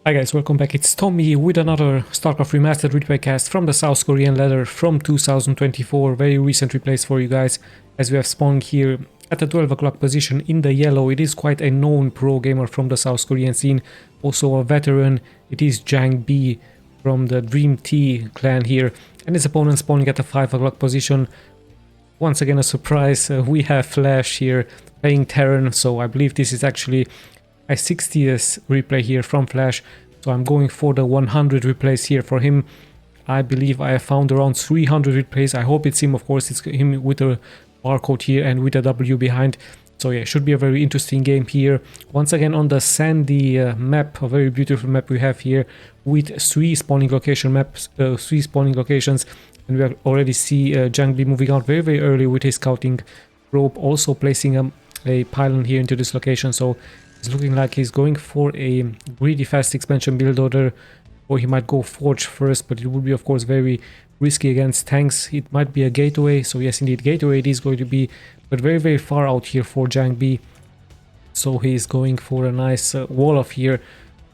Hi guys, welcome back. It's Tommy with another Starcraft Remastered replay cast from the South Korean ladder from 2024. Very recent replays for you guys, as we have spawned here at the 12 o'clock position in the yellow. It is quite a known pro gamer from the South Korean scene, also a veteran. It is JANGBI from the Dream T clan here, and his opponent spawning at the 5 o'clock position. Once again a surprise, we have Flash here playing Terran, so I believe this is actually a 60th replay here from Flash, so I'm going for the 100 replays here for him. I believe I have found around 300 replays. I hope it's him, of course. It's him with a barcode here and with a W behind. So yeah, should be a very interesting game here. Once again on the sandy map, a very beautiful map we have here with three spawning locations, and we already see JANGBI moving out very early with his scouting probe, also placing a pylon here into this location. So it's looking like he's going for a greedy fast expansion build order, or he might go Forge first, but it would be of course very risky against tanks. It might be a gateway, so yes indeed gateway it is going to be, but very far out here for JANGBI. So he's going for a nice wall off here,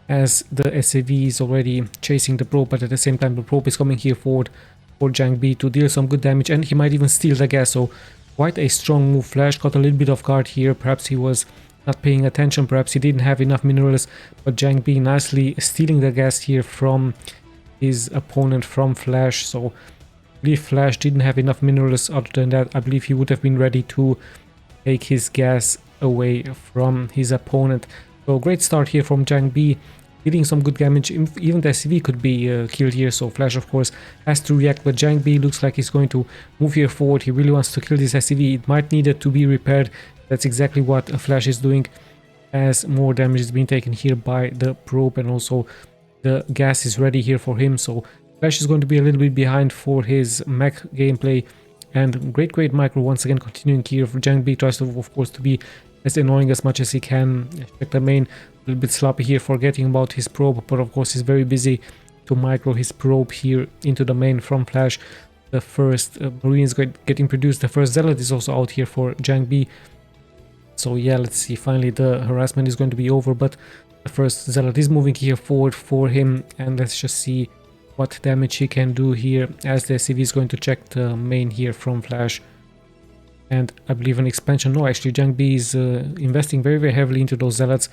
as the SAV is already chasing the probe, but at the same time the probe is coming here forward for JANGBI to deal some good damage, and he might even steal the gas. So quite a strong move. Flash got a little bit off guard here. Perhaps he was not paying attention, perhaps he didn't have enough minerals, but JANGBI nicely stealing the gas here from his opponent, from Flash. So I believe Flash didn't have enough minerals. Other than that, I believe he would have been ready to take his gas away from his opponent. So great start here from JANGBI, dealing some good damage. Even the SCV could be killed here, so Flash of course has to react, but JANGBI looks like he's going to move here forward. He really wants to kill this SCV. It might need it to be repaired. That's exactly what Flash is doing, as more damage is being taken here by the probe, and also the gas is ready here for him. So Flash is going to be a little bit behind for his mech gameplay, and great micro once again continuing here. For JANGBI tries to of course to be as annoying as much as he can. Check the main, a little bit sloppy here, forgetting about his probe, but of course he's very busy to micro his probe here into the main from Flash. The first Marines getting produced, the first Zealot is also out here for JANGBI. So yeah, let's see, finally the harassment is going to be over, but the first Zealot is moving here forward for him, and let's just see what damage he can do here, as the SCV is going to check the main here from Flash. And I believe an expansion, no, actually JANGBI is investing very heavily into those Zealots,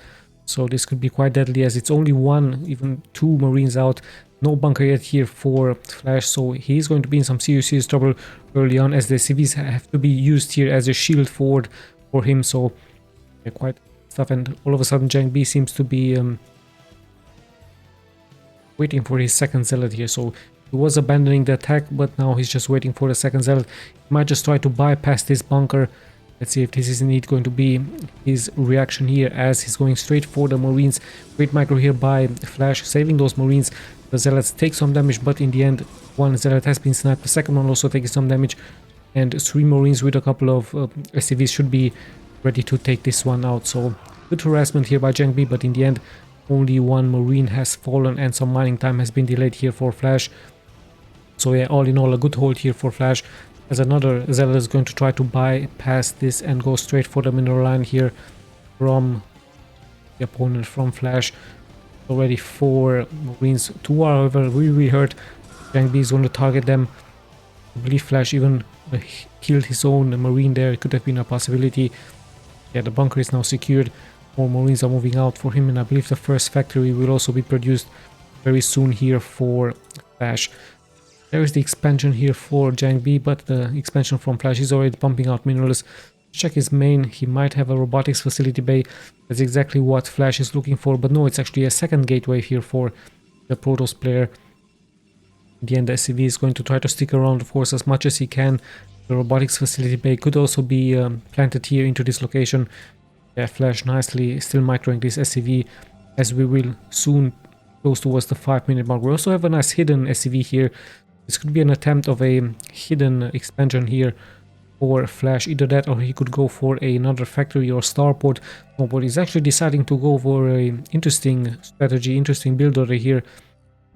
so this could be quite deadly, as it's only one, even two Marines out. No bunker yet here for Flash, so he's going to be in some serious trouble early on, as the SCVs have to be used here as a shield forward for him. So yeah, quite stuff, and all of a sudden JANGBI seems to be waiting for his second Zealot here. So he was abandoning the attack, but now he's just waiting for the second Zealot. He might just try to bypass this bunker. Let's see if this is indeed going to be his reaction here, as he's going straight for the Marines. Great micro here by Flash, saving those Marines. The Zealots take some damage, but in the end one Zealot has been sniped, the second one also taking some damage, and three Marines with a couple of SCVs should be ready to take this one out. So good harassment here by JANGBI, but in the end only one Marine has fallen, and some mining time has been delayed here for Flash. So yeah, all in all a good hold here for Flash, as another Zealot is going to try to bypass this and go straight for the mineral line here from the opponent, from Flash. Already 4 Marines, 2 are however really hurt. JANGBI is going to target them. I believe Flash even killed his own Marine there. It could have been a possibility. Yeah, the bunker is now secured. More Marines are moving out for him, and I believe the first factory will also be produced very soon here for Flash. There is the expansion here for JANGBI, but the expansion from Flash is already pumping out minerals. Check his main, he might have a robotics facility bay. That's exactly what Flash is looking for, but no, it's actually a second gateway here for the Protoss player. In the end, the SCV is going to try to stick around, of course, as much as he can. The robotics facility bay could also be planted here into this location. Yeah, Flash nicely still microing this SCV, as we will soon close towards the 5-minute mark. We also have a nice hidden SCV here. This could be an attempt of a hidden expansion here for Flash, either that or he could go for another factory or starport. No, but he's actually deciding to go for a interesting strategy, interesting build order here,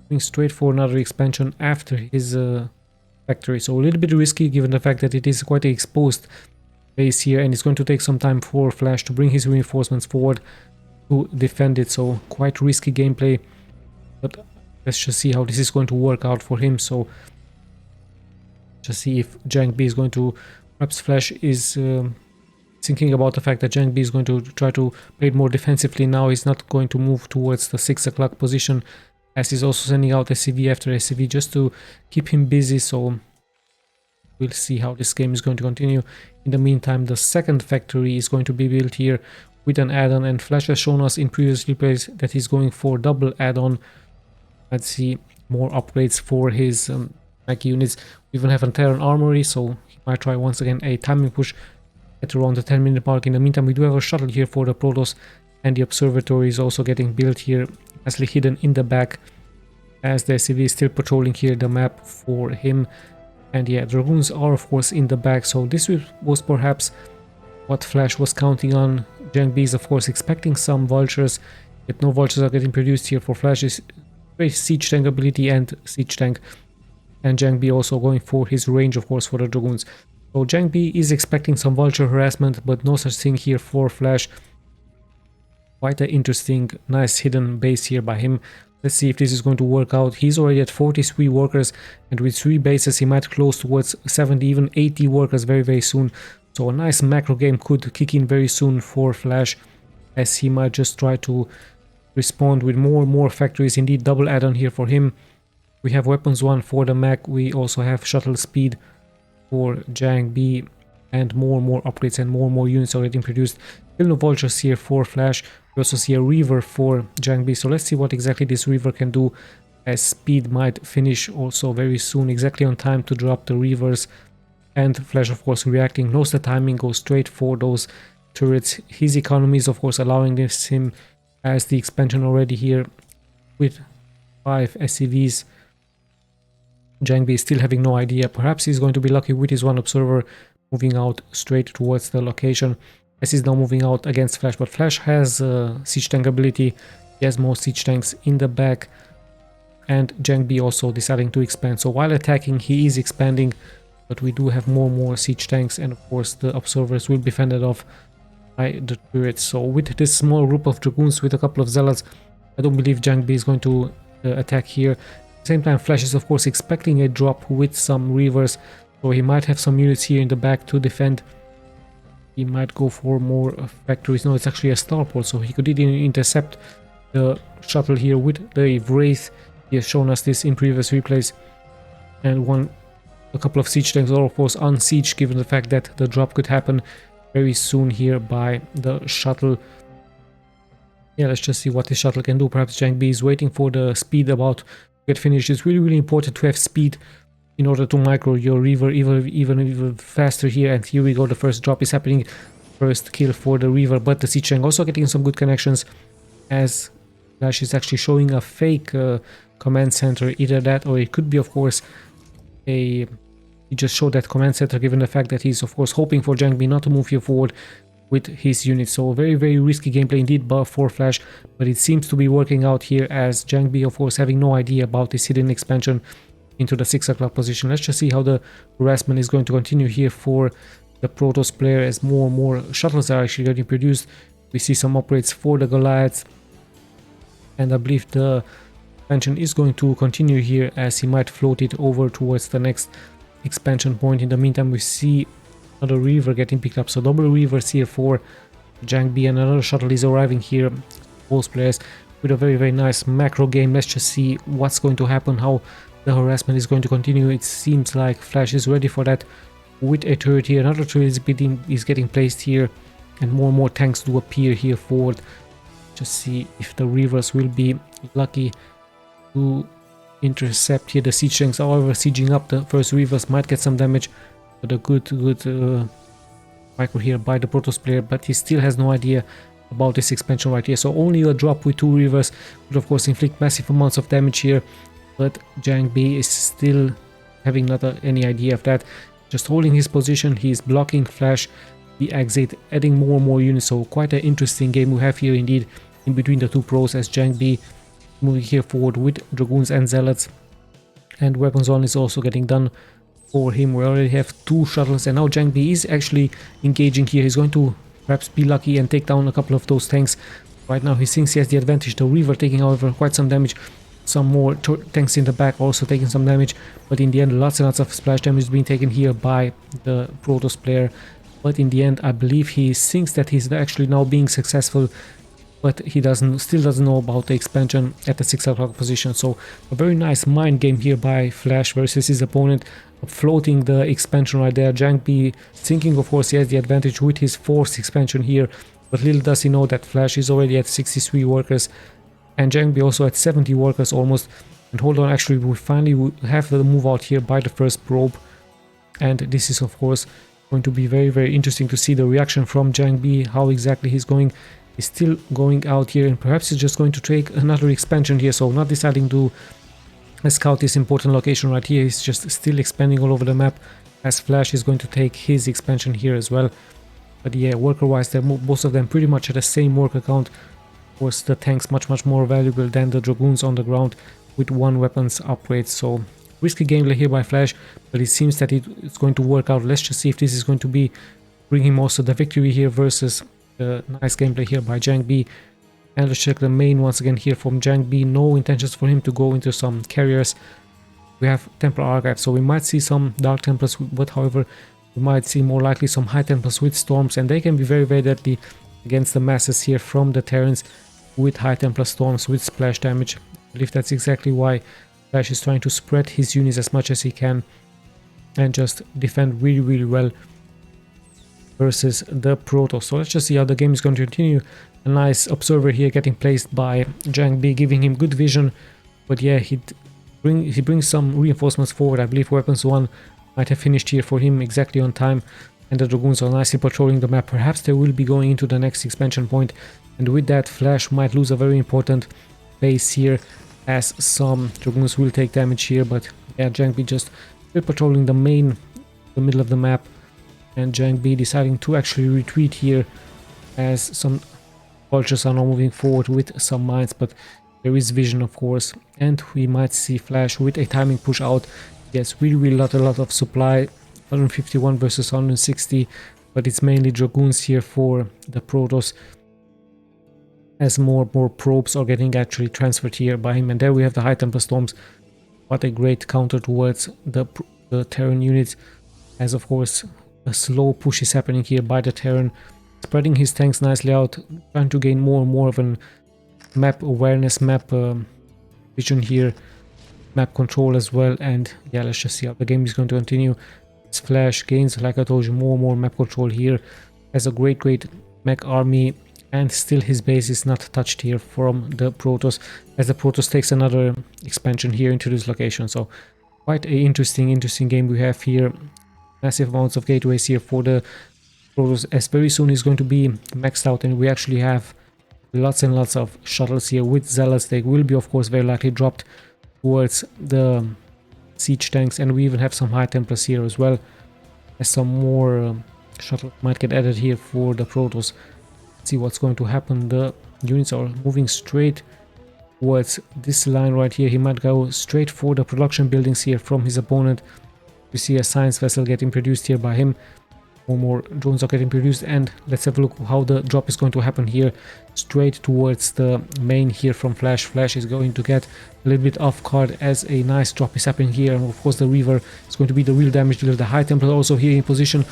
going straight for another expansion after his factory. So a little bit risky, given the fact that it is quite an exposed base here, and it's going to take some time for Flash to bring his reinforcements forward to defend it. So quite risky gameplay. but let's just see how this is going to work out for him. So just see if JANGBI is going to, perhaps Flash is thinking about the fact that JANGBI is going to try to play it more defensively now. He's not going to move towards the 6 o'clock position, as he's also sending out SCV after SCV just to keep him busy. So we'll see how this game is going to continue. In the meantime, the second factory is going to be built here with an add-on, and Flash has shown us in previous replays that he's going for double add-on. Let's see more upgrades for his mech units. We even have a Terran armory, so he might try once again a timing push at around the 10-minute mark. In the meantime, we do have a shuttle here for the Protoss, and the observatory is also getting built here, nicely hidden in the back, as the SCV is still patrolling here the map for him. And yeah, Dragoons are of course in the back, so this was perhaps what Flash was counting on. JANGBI is of course expecting some vultures, yet no vultures are getting produced here for Flash's very siege tank ability and siege tank. And JANGBI also going for his range of course for the Dragoons. So JANGBI is expecting some vulture harassment, but no such thing here for Flash. Quite an interesting, nice hidden base here by him. Let's see if this is going to work out. He's already at 43 workers, and with 3 bases he might close towards 70, even 80 workers very soon. So a nice macro game could kick in very soon for Flash, as he might just try to respond with more factories. Indeed, double add-on here for him. We have weapons 1 for the mech. We also have shuttle speed for JANGBI, and more upgrades and more units are getting produced. Still no vultures here for Flash. We also see a Reaver for JANGBI, so let's see what exactly this Reaver can do, as speed might finish also very soon, exactly on time to drop the Reavers. And Flash of course reacting, knows the timing, goes straight for those turrets. His economy is of course allowing this him, as the expansion already here with 5 SCVs. JANGBI is still having no idea. Perhaps he's going to be lucky with his 1 observer moving out straight towards the location, as he's now moving out against Flash. But Flash has siege tank ability, he has more siege tanks in the back, and JANGBI also deciding to expand. So while attacking he is expanding, but we do have more siege tanks, and of course the observers will be fended off by the turrets. So with this small group of Dragoons with a couple of Zealots, I don't believe JANGBI is going to attack here. At the same time, Flash is of course expecting a drop with some Reavers, so he might have some units here in the back to defend. He might go for more factories. No, it's actually a starport, so he could intercept the shuttle here with the Wraith. He has shown us this in previous replays. And a couple of siege tanks are of course on siege, given the fact that the drop could happen very soon here by the shuttle. Yeah, let's just see what this shuttle can do. Perhaps JANGBI is waiting for the speed about to get finished. It's really important to have speed in order to micro your Reaver even faster here. And here we go, the first drop is happening. First kill for the Reaver, but the siege tank also getting some good connections, as Flash is actually showing a fake command center. Either that, or it could be of course he just showed that command center, given the fact that he's of course hoping for JANGBI not to move here forward with his units. So very risky gameplay indeed for Flash, but it seems to be working out here, as JANGBI of course having no idea about this hidden expansion into the 6 o'clock position. Let's just see how the harassment is going to continue here for the Protoss player, as more shuttles are actually getting produced. We see some upgrades for the Goliaths, and I believe the expansion is going to continue here, as he might float it over towards the next expansion point. In the meantime, we see another Reaver getting picked up, so double Reavers here for JANGBI, and another shuttle is arriving here. Both players with a very nice macro game. Let's just see what's going to happen, how the harassment is going to continue. It seems like Flash is ready for that with a turret here. Another turret is getting placed here, and more tanks do appear here forward. Just see if the Reavers will be lucky to intercept here the siege tanks. However, sieging up the first Reavers might get some damage, but a good micro here by the Protoss player, but he still has no idea about this expansion right here. So only a drop with 2 Reavers would of course inflict massive amounts of damage here, but JANGBI is still having not any idea of that. Just holding his position, he is blocking Flash, the exit, adding more units. So quite an interesting game we have here indeed in between the two pros, as JANGBI moving here forward with Dragoons and Zealots, and weapons 1 is also getting done for him. We already have 2 shuttles, and now JANGBI is actually engaging here. He's going to perhaps be lucky and take down a couple of those tanks. Right now he thinks he has the advantage. The Reaver taking however quite some damage. some more tanks in the back also taking some damage, but in the end lots and lots of splash damage is being taken here by the Protoss player. But in the end I believe he thinks that he's actually now being successful, but he still doesn't know about the expansion at the 6 o'clock position. So a very nice mind game here by Flash versus his opponent, floating the expansion right there. JANGBI thinking of course he has the advantage with his 4th expansion here, but little does he know that Flash is already at 63 workers and JANGBI also at 70 workers almost. And hold on, actually we finally have the move out here by the first probe, and this is of course going to be very interesting to see the reaction from JANGBI, how exactly he's going. He's still going out here and perhaps he's just going to take another expansion here, so not deciding to scout this important location right here. He's just still expanding all over the map as Flash is going to take his expansion here as well. But yeah, worker wise they're most of them pretty much at the same worker count. Of course the tanks much more valuable than the Dragoons on the ground with 1 weapons upgrade, so risky gameplay here by Flash, but it seems that it's going to work out. Let's just see if this is going to bring him also the victory here versus the nice gameplay here by JANGBI. And let's check the main once again here from JANGBI. No intentions for him to go into some carriers. We have Templar Archive, so we might see some Dark Templars, but however we might see more likely some High Templars with Storms, and they can be very deadly against the masses here from the Terrans with High Templar Storms with splash damage. I believe that's exactly why Flash is trying to spread his units as much as he can and just defend really well versus the Protoss. So let's just see how the game is going to continue. A nice observer here getting placed by JANGBI, giving him good vision, but yeah, he brings some reinforcements forward. I believe weapons 1 might have finished here for him exactly on time, and the Dragoons are nicely patrolling the map. Perhaps they will be going into the next expansion point, and with that Flash might lose a very important base here as some Dragoons will take damage here. But yeah, JANGBI just still patrolling the middle of the map, and JANGBI deciding to actually retreat here as some vultures are now moving forward with some mines, but there is vision of course, and we might see Flash with a timing push out. Yes, really a lot of supply, 151 versus 160, but it's mainly Dragoons here for the Protoss as more probes are getting actually transferred here by him. And there we have the High Templar Storms. What a great counter towards the Terran units, as of course a slow push is happening here by the Terran, spreading his tanks nicely out, trying to gain more and more of an map awareness, map vision here, map control as well. And yeah, let's just see how the game is going to continue. As Flash gains, like I told you, more and more map control here, has a great mech army, and still his base is not touched here from the Protoss, as the Protoss takes another expansion here into this location. So quite a interesting game we have here. Massive amounts of gateways here for the Protoss, as very soon is going to be maxed out, and we actually have lots and lots of shuttles here with Zealots. They will be of course very likely dropped towards the siege tanks, and we even have some High Templars here as well, as some more shuttles might get added here for the Protoss. See what's going to happen. The units are moving straight towards this line right here. He might go straight for the production buildings here from his opponent. We see a science vessel getting produced here by him. More drones are getting produced, and let's have a look how the drop is going to happen here. Straight towards the main here from Flash. Flash is going to get a little bit off guard as a nice drop is happening here, and of course the Reaver is going to be the real damage dealer. The High Templar also here in position,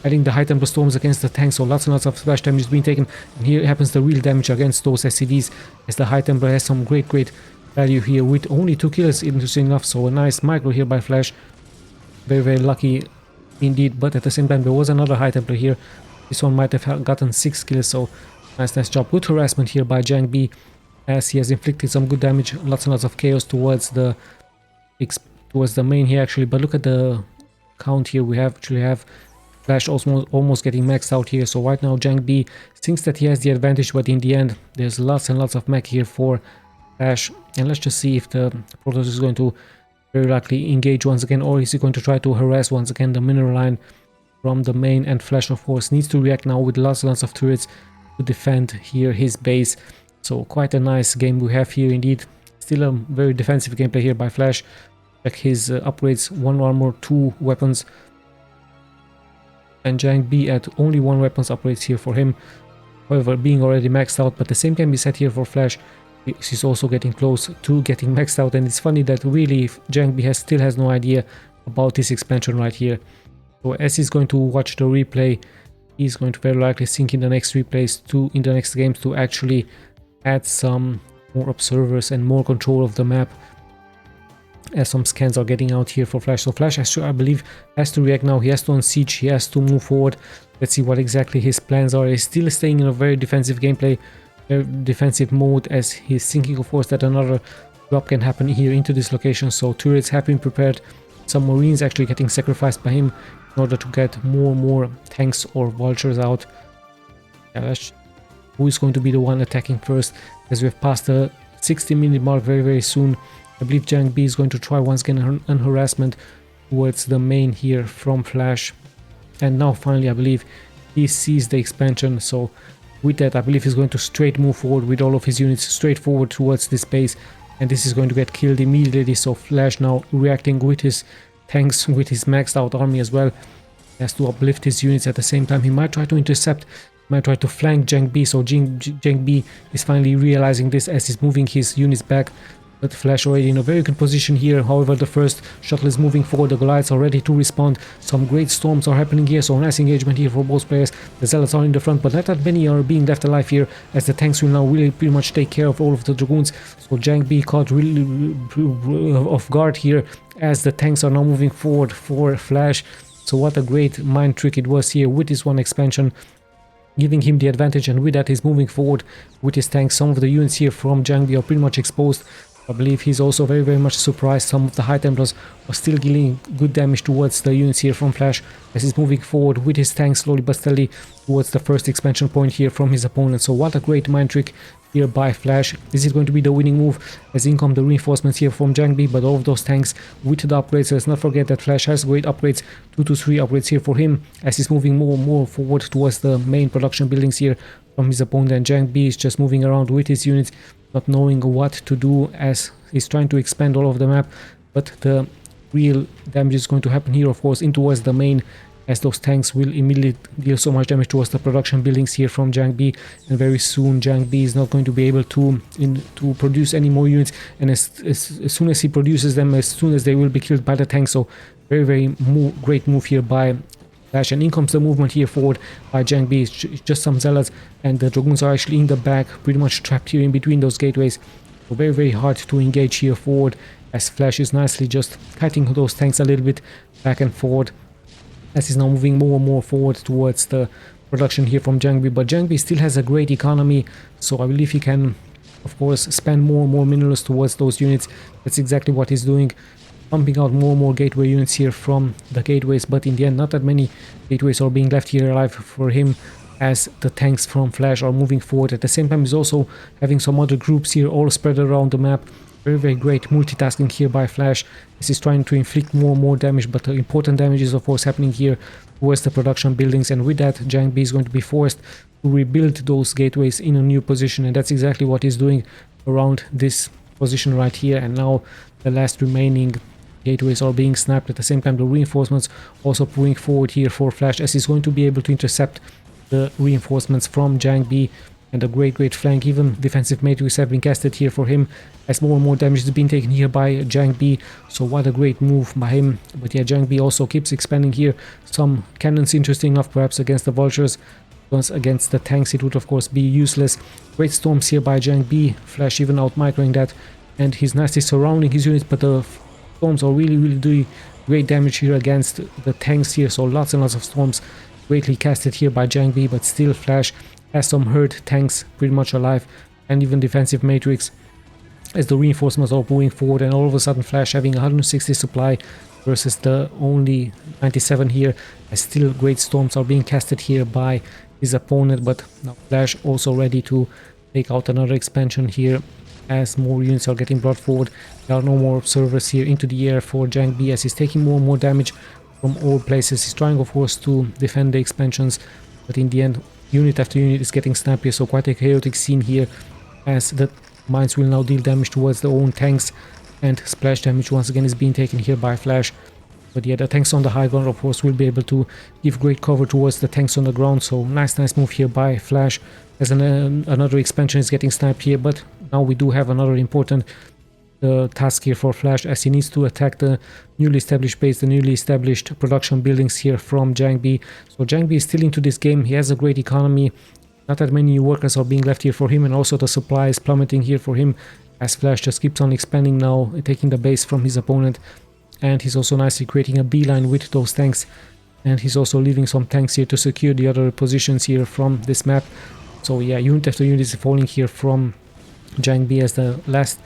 adding the High Templar Storms against the tanks, so lots and lots of splash damage is being taken, and here happens the real damage against those SCVs, as the High Templar has some great value here with only 2 kills, interesting enough. So a nice micro here by Flash, very lucky indeed. But at the same time there was another High Templar here. This one might have gotten 6 kills, so nice job. Good harassment here by JANGBI, as he has inflicted some good damage, lots and lots of chaos towards the main here actually. But look at the count here. We actually have Flash almost getting maxed out here. So right now JANGBI thinks that he has the advantage, but in the end there's lots and lots of mech here for Flash. And let's just see if the Protoss is going to very likely engage once again, or is he going to try to harass once again the mineral line from the main. And Flash of course needs to react now with lots and lots of turrets to defend here his base. So quite a nice game we have here indeed. Still a very defensive gameplay here by Flash. Check his upgrades: 1 armor, 2 weapons, and JANGBI at only 1 weapons upgrades here for him, however being already maxed out. But the same can be said here for Flash. He's also getting close to getting maxed out, and it's funny that really JANGBI still has no idea about this expansion right here. So as he's going to watch the replay, he's going to very likely think in the next replays in the next games to actually add some more observers and more control of the map, as some scans are getting out here for Flash. So Flash I believe has to react now. He has to unsiege, he has to move forward. Let's see what exactly his plans are. He's still staying in a very defensive gameplay, very defensive mode, as he's thinking of course that another drop can happen here into this location. So turrets have been prepared, some marines actually getting sacrificed by him in order to get more tanks or vultures out. Yeah, who is going to be the one attacking first, as we have passed the 60-minute mark very soon. I believe JANGBI is going to try once again an harassment towards the main here from Flash. And now finally I believe he sees the expansion, so with that I believe he's going to straight move forward with all of his units straight forward towards this base, and this is going to get killed immediately. So Flash now reacting with his tanks, with his maxed out army as well. He has to uplift his units at the same time. He might try to intercept, might try to flank JANGBI, so JANGBI is finally realizing this as he's moving his units back. But Flash already in a very good position here. However, the first shuttle is moving forward, the Goliaths are ready to respond. Some great storms are happening here, so nice engagement here for both players. The Zealots are in the front, but not that many are being left alive here, as the tanks will now really pretty much take care of all of the Dragoons. So JANGBI caught really off guard here, as the tanks are now moving forward for Flash. So what a great mind trick it was here with this one expansion, giving him the advantage, and with that he's moving forward with his tanks. Some of the units here from JANGBI are pretty much exposed. I believe he's also very much surprised. Some of the High Templars are still dealing good damage towards the units here from Flash, as he's moving forward with his tanks slowly but steadily towards the first expansion point here from his opponent. So what a great mind trick here by Flash. This is going to be the winning move, as in come the reinforcements here from JANGBI, but all of those tanks with the upgrades. Let's not forget that Flash has great upgrades, 2 to 3 upgrades here for him, as he's moving more forward towards the main production buildings here from his opponent. And JANGBI is just moving around with his units, not knowing what to do, as he's trying to expand all of the map. But the real damage is going to happen here, of course, in towards the main, as those tanks will immediately deal so much damage towards the production buildings here from JANGBI, and very soon JANGBI is not going to be able to produce any more units, and as soon as he produces them, as soon as they will be killed by the tanks. So very great move here by Flash, and in comes the movement here forward by JANGBI. It's just some Zealots, and the Dragoons are actually in the back, pretty much trapped here in between those gateways. So very hard to engage here forward, as Flash is nicely just kiting those tanks a little bit back and forward, as he's now moving more forward towards the production here from JANGBI. But JANGBI still has a great economy, so I believe he can of course spend more minerals towards those units. That's exactly what he's doing, pumping out more gateway units here from the gateways. But in the end, not that many gateways are being left here alive for him, as the tanks from Flash are moving forward. At the same time, he's also having some other groups here all spread around the map. Very great multitasking here by Flash, as he's trying to inflict more damage, but the important damage is of course happening here towards the production buildings. And with that, JANGBI is going to be forced to rebuild those gateways in a new position, and that's exactly what he's doing around this position right here. And now the last remaining gateways are being snapped. At the same time, the reinforcements also moving forward here for Flash, as he's going to be able to intercept the reinforcements from JANGBI. And a great flank, even defensive matrix have been casted here for him, as more damage is being taken here by JANGBI. So what a great move by him. But yeah, JANGBI also keeps expanding here. Some cannons, interesting enough, perhaps against the vultures. Once against the tanks it would of course be useless. Great storms here by JANGBI, Flash even out microing that, and he's nicely surrounding his units, but the storms are really doing great damage here against the tanks here. So lots and lots of storms greatly casted here by JANGBI, but still Flash has some hurt tanks pretty much alive, and even defensive matrix, as the reinforcements are moving forward. And all of a sudden Flash having 160 supply versus the only 97 here, as still great storms are being casted here by his opponent. But now Flash also ready to take out another expansion here, as more units are getting brought forward. There are no more observers here into the air for JANGBI, as he's taking more damage from all places. He's trying of course to defend the expansions, but in the end unit after unit is getting snapped here. So quite a chaotic scene here, as the mines will now deal damage towards their own tanks, and splash damage once again is being taken here by Flash. But yeah, the tanks on the high ground of course will be able to give great cover towards the tanks on the ground. So nice move here by Flash, as another expansion is getting sniped here. But Now we do have another important task here for Flash, as he needs to attack the newly established base, the newly established production buildings here from JANGBI. So JANGBI is still into this game. He has a great economy. Not that many workers are being left here for him, and also the supply is plummeting here for him as Flash just keeps on expanding now, taking the base from his opponent. And he's also nicely creating a beeline with those tanks, and he's also leaving some tanks here to secure the other positions here from this map. So yeah, unit after unit is falling here from JANGBI as the last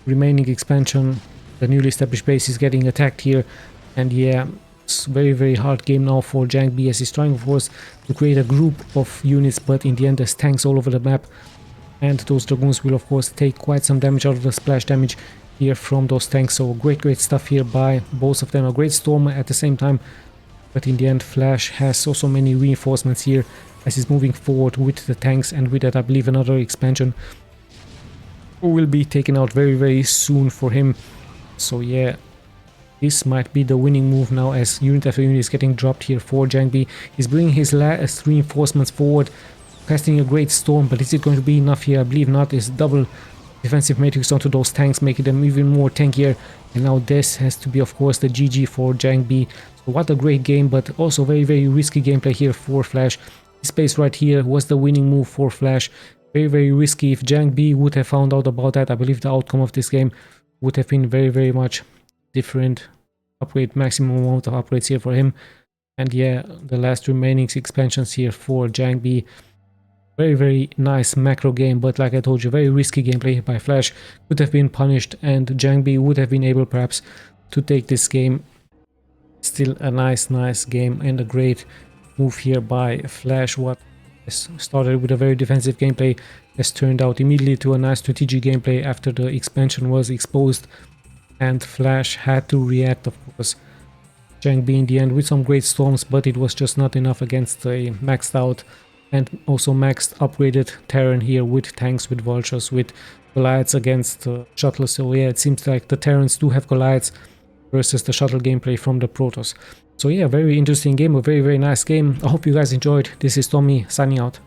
remaining expansion, the newly established base, is getting attacked here. And yeah, it's very hard game now for JANGBI, as he's trying of course to create a group of units, but in the end there's tanks all over the map, and those dragoons will of course take quite some damage out of the splash damage here from those tanks. So great stuff here by both of them, a great storm at the same time. But in the end, Flash has so many reinforcements here as he's moving forward with the tanks, and with that I believe another expansion will be taken out very soon for him. So yeah, this might be the winning move now, as unit after unit is getting dropped here for JANGBI. He's bringing his last reinforcements forward, casting a great storm, but is it going to be enough here? I believe not. It's double defensive matrix onto those tanks, making them even more tankier. And now this has to be of course the GG for JANGBI. So what a great game, but also very risky gameplay here for Flash. This base right here was the winning move for Flash. Very risky. If JANGBI would have found out about that, I believe the outcome of this game would have been very much different. Upgrade, maximum amount of upgrades here for him. And yeah, the last remaining expansions here for JANGBI. Very nice macro game, but like I told you, very risky gameplay by Flash. Could have been punished, and JANGBI would have been able perhaps to take this game. Still a nice game and a great move here by Flash. What started with a very defensive gameplay has turned out immediately to a nice strategic gameplay after the expansion was exposed, and Flash had to react of course. JANGBI in the end with some great storms, but it was just not enough against a maxed out and also maxed upgraded Terran here with tanks, with vultures, with Goliaths against shuttles. So yeah, it seems like the Terrans do have Goliaths versus the shuttle gameplay from the Protoss. So yeah, very interesting game, a very nice game. I hope you guys enjoyed. This is Tommy signing out.